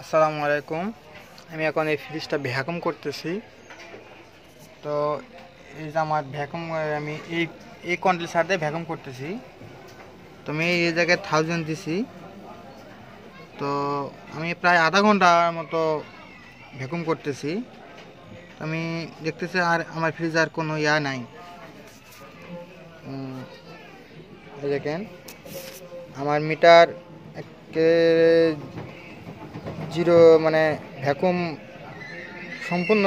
আসসালামু আলাইকুম। আমি এখন এই ফ্রিজটা ভ্যাকুম করতেছি। তো এই যে আমার ভ্যাকুম, আমি এই কন্ডেন্সার দিয়ে ভ্যাকুম করতেছি। তো আমি এই জায়গায় 1000 দিছি। তো আমি প্রায় আধা ঘন্টার মতো ভ্যাকুম করতেছি। আমি দেখতেছি আর আমার ফ্রিজ আর কোনো নাই। এই দেখেন আমার মিটার জিরো, মানে ভ্যাকুম সম্পূর্ণ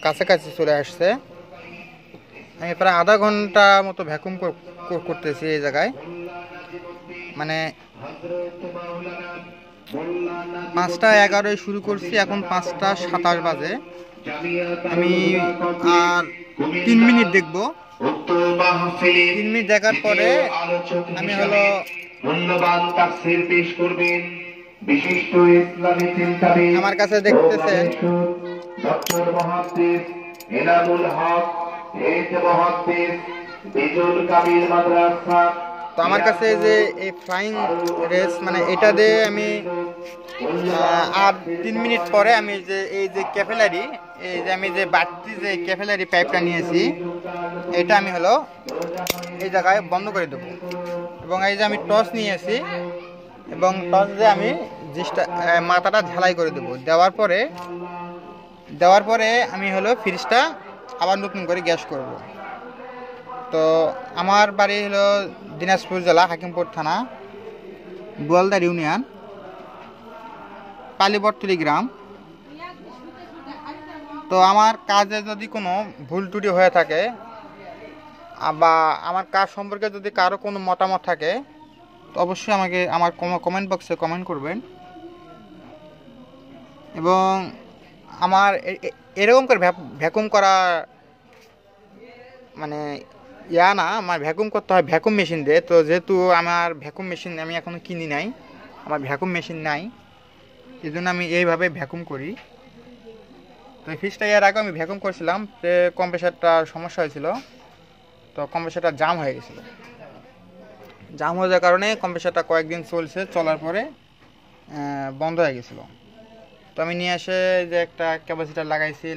কাছাকাছি চলে আসছে। আমি প্রায় আধা ঘন্টা মতো ভ্যাকুম করতেছি এই জায়গায়। মানে 5টা 11 শুরু করছি, এখন 5টা 27 বাজে। আমি আর 3 মিনিট দেখবো। 3 মিনিট দেখার পরে আমি হলো আমার কাছে দেখতেছেন তো আমার কাছে যে এই ফ্লাইং রেস, মানে এটা দিয়ে আমি আর 3 মিনিট পরে আমি যে এই যে ক্যাপিলারি, এই যে আমি যে বাড়তি যে ক্যাপিলারি পাইপটা নিয়েছি, এটা আমি হলো এই জায়গায় বন্ধ করে দেবো। এবং এই যে আমি টর্চ নিয়েছি, এবং টর্চ দিয়ে আমি মাথাটা ঝালাই করে দেবো। দেওয়ার পরে আমি হলো ফ্রিজটা আবার নতুন করে গ্যাস করব। তো আমার বাড়ি হলো দিনাজপুর জেলা, হাকিমপুর থানা, বোয়ালদার ইউনিয়ন, কালীবর্তলি গ্রাম। তো আমার কাজে যদি কোনো ভুল ত্রুটি হয়ে থাকে বা আমার কাজ সম্পর্কে যদি কারো কোনো মতামত থাকে, তো অবশ্যই আমাকে আমার কমেন্ট বক্সে কমেন্ট করবেন। এবং আমার এরকম করে ভ্যাকুম করা মানে না, আমার ভ্যাকুম করতে হয় ভ্যাকুম মেশিন দিয়ে। তো যেহেতু আমার ভ্যাকুম মেশিন আমি এখনও কিনি নাই, আমার ভ্যাকুম মেশিন নাই, এই জন্য আমি এইভাবে ভ্যাকুম করি। তো এই ফ্রিজটা এর আগে আমি ভ্যাকুম করছিলাম, যে কম্প্রেসারটা সমস্যা হয়েছিল। তো কম্প্রেসারটা জাম হয়ে গেছিলো। জাম হয়ে যাওয়ার কারণে কম্প্রেসারটা কয়েকদিন চলার পরে বন্ধ হয়ে গেছিলো। তো আমি নিয়ে এসে যে একটা ক্যাপাসিটার লাগাইছি,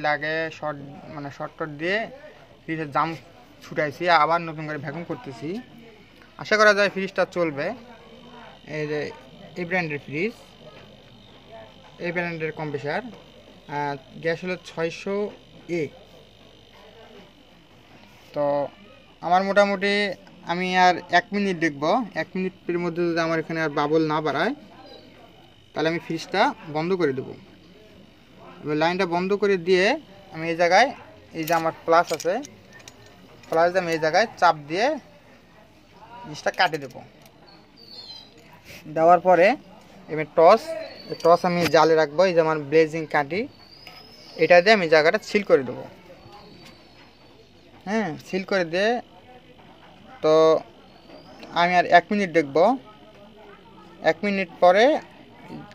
শর্ট দিয়ে ফ্রিজের জাম ছুটাইছি, আবার নতুন করে ভ্যাকুম করতেছি। আশা করা যায় ফ্রিজটা চলবে। এই যে এই ব্র্যান্ডের ফ্রিজ, এই ব্র্যান্ডের কম্প্রেসার, গ্যাস হলো 600A। তো আমার মোটামুটি আমি আর 1 মিনিট দেখবো। 1 মিনিটের মধ্যে যদি আমার এখানে আর বাবল না বাড়ায়, তাহলে আমি ফ্রিজটা বন্ধ করে দেবো। এবার লাইনটা বন্ধ করে দিয়ে আমি এই জায়গায়, এই যে আমার প্লাস আছে, প্লাস আমি এই জায়গায় চাপ দিয়ে জিনিসটা কাটে দেবো। দেওয়ার পরে এবার টস আমি জালে রাখবো। এই যে আমার ব্লেজিং কাঠি, এটা দিয়ে আমি জায়গাটা সিল করে দেবো। হ্যাঁ, সিল করে দিয়ে তো আমি আর 1 মিনিট দেখবো। 1 মিনিট পরে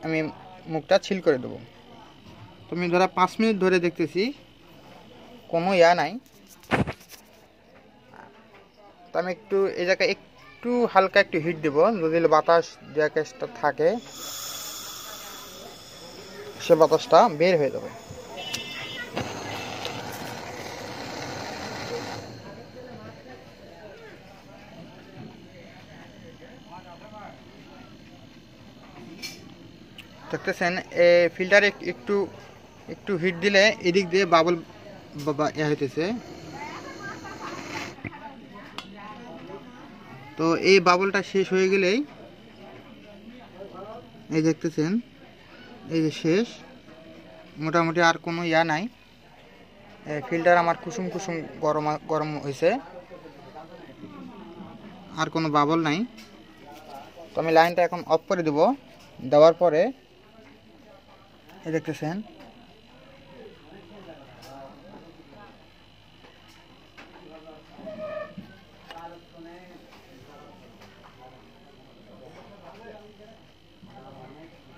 আমি মুখটা সিল করে দেবো। তুমি ধরো 5 মিনিট ধরে দেখতেছি, কোনো নাই। তো আমি একটু এই জায়গায় একটু হালকা একটু হিট দেবো, যদি বাতাস গ্যাসটা থাকে সে বাতাসটা বের হয়ে যাবে। দেখতেছেন এই ফিল্টারে একটু একটু হিট দিলে এদিক দিয়ে বাবল হইতেছে। তো এই বাবলটা শেষ হয়ে গেলেই এই দেখতেছেন এই যে শেষ, মোটামুটি আর কোনো নাই। ফিল্টার আমার কুসুম কুসুম গরম হয়েছে, আর কোনো বাবল নাই। তো আমি লাইনটা এখন অফ করে দেব। দেওয়ার পরে এই দেখতেছেন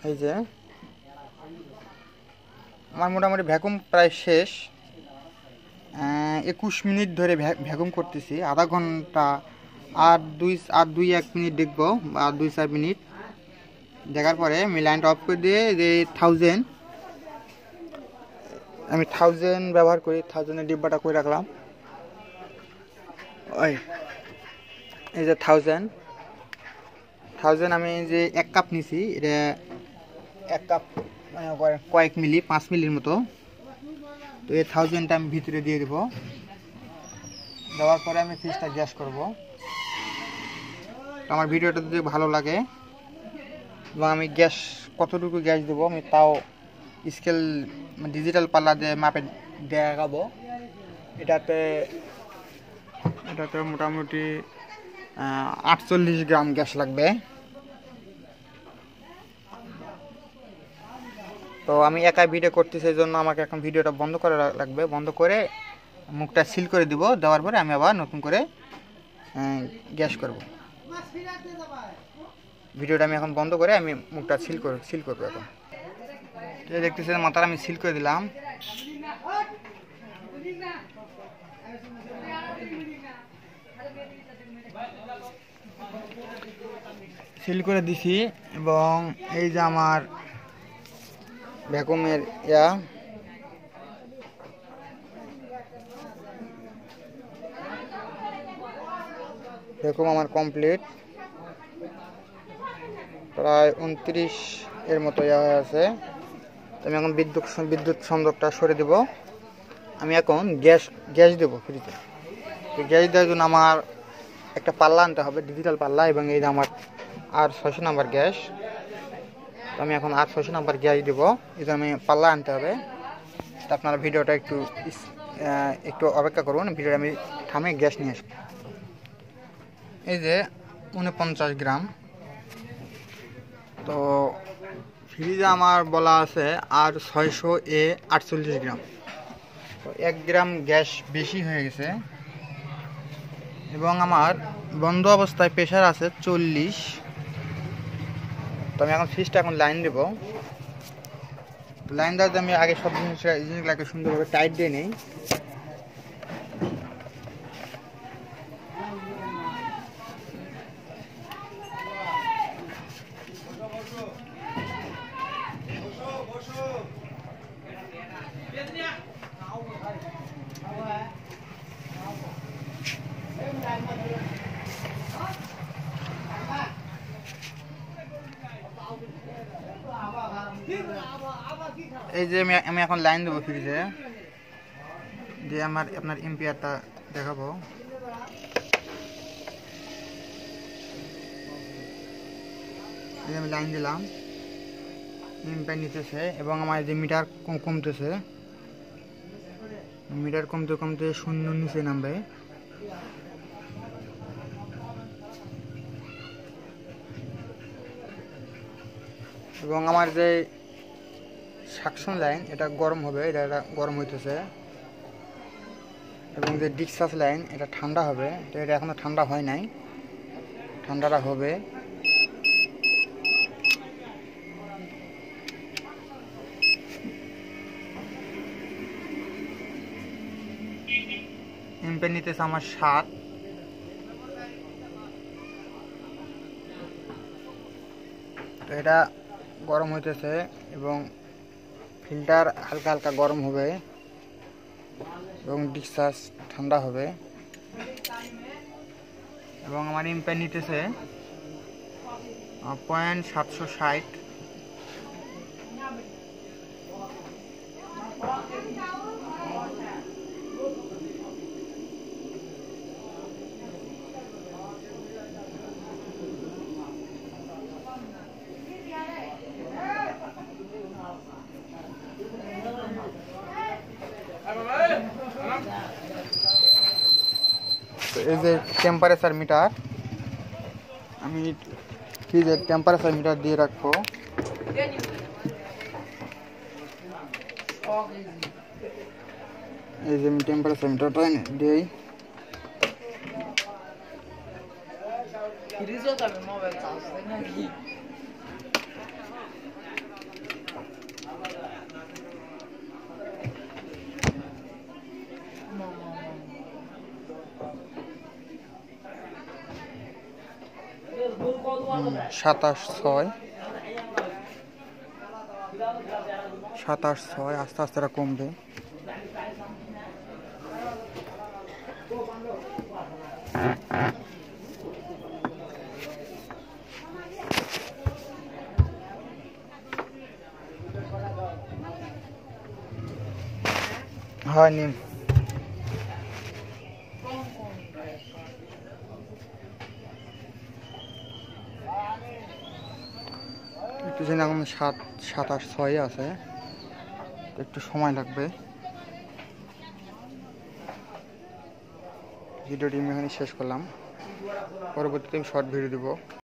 এই যে আমার মোটামুটি ভ্যাকুম প্রায় শেষ। 21 মিনিট ধরে ভ্যাকুম করতেছি, আধা ঘন্টা। আর 2-1 মিনিট দেখবো, আর 2-4 মিনিট। দেখার পরে আমি লাইনটা অফ করে দিয়ে যে 1000 আমি 1000 ব্যবহার করি, 1000-এর ডিব্বাটা করে রাখলাম। ওই এই যে 1000 আমি যে 1 কাপ নিছি, এটা 1 কাপ মানে কয়েক মিলি, 5 মিলির মতো। তো এই 1000টা আমি ভিতরে দিয়ে দেবো। দেওয়ার পরে আমি ফ্রিজটা গ্যাস করব। আমার ভিডিওটা যদি ভালো লাগে এবং আমি গ্যাস কতটুকু গ্যাস দেবো আমি তাও স্কেল ডিজিটাল পাল্লা দিয়ে মাপে দেখাবো। এটাতে মোটামুটি 48 গ্রাম গ্যাস লাগবে। তো আমি একাই ভিডিও করতেছি, এই জন্য আমাকে এখন ভিডিওটা বন্ধ করা লাগবে। বন্ধ করে মুখটা সিল করে দিব। দেওয়ার পরে আমি আবার নতুন করে গ্যাস করব। ভিডিওটা আমি এখন বন্ধ করে আমি মুখটা সিল করবো। এখন দেখতেছেন মাথার আমি সিল করে দিলাম। সিল করে দিছি এবং এই যে আমার ভ্যাকুমের ভ্যাকুম আমার কমপ্লিট, প্রায় 29 এর মতো হয়ে আছে। আমি এখন বিদ্যুৎ সংযোগটা সরে দেব। আমি এখন গ্যাস দেবো ফ্রিজে। গ্যাস দেওয়ার জন্য আমার একটা পাল্লা আনতে হবে, ডিজিটাল পাল্লা, এবং এই যে আমার R600 নাম্বার গ্যাস। তো আমি এখন R600 নাম্বার গ্যাস দেবো, এই জন্য আমি পাল্লা আনতে হবে। তো আপনারা ভিডিওটা একটু অপেক্ষা করুন, ভিডিওটা আমি থামে গ্যাস নিয়ে আসবো। এই যে 49 গ্রাম। তো ফ্রিজে আমার বলা আছে R600A 48 গ্রাম। তো 1 গ্রাম গ্যাস বেশি হয়ে গেছে এবং আমার বন্ধ অবস্থায় প্রেশার আছে 40। তো আমি এখন ফ্রিজটা লাইন দেব। লাইন দেওয়াতে আমি আগে সব জিনিসগুলোকে সুন্দরভাবে টাইট দিয়ে নিই। এই যে আমি এখন লাইন দেবো ফ্রিজে দিয়ে আপনার এম্পিয়ারটা দেখাবো। আমি লাইন দিলাম, এম্পিয়ার নিতেছে এবং আমার যে মিটার কমতেছে, মিটার কমতে কমতে 0 নিচে নামবে। এবং আমার যে সাকশন লাইন এটা গরম হবে, এটা গরম হইতেছে। এবং যে ডিসচার্জ লাইন এটা ঠান্ডা হবে, এটা এখনো ঠান্ডা হয় নাই, ঠান্ডাটা হবে। এম্পিয়ার নিতেছে আমার 7। তো এটা গরম হইতেছে এবং ফিল্টার হালকা হালকা গরম হবে এবং ডিসচার্জ ঠান্ডা হবে। এবং আমার এম্পিয়ার নিতেছে 0.760। এই যে টেম্পারেচার মিটার, আমি ফ্রিজের টেম্পারেচার মিটার দিয়ে রাখবো। এই যে আমি টেম্পারেচার মিটারটা দিই। +27.6 27, 6 আস্তে আস্তে এটা কমবে। হ্যাঁ নিন। একটু যেন এখন 7, 27, 6 আছে, একটু সময় লাগবে। ভিডিওটি আমি এখানে শেষ করলাম, পরবর্তীতে আমি শর্ট ভিডিও দেবো।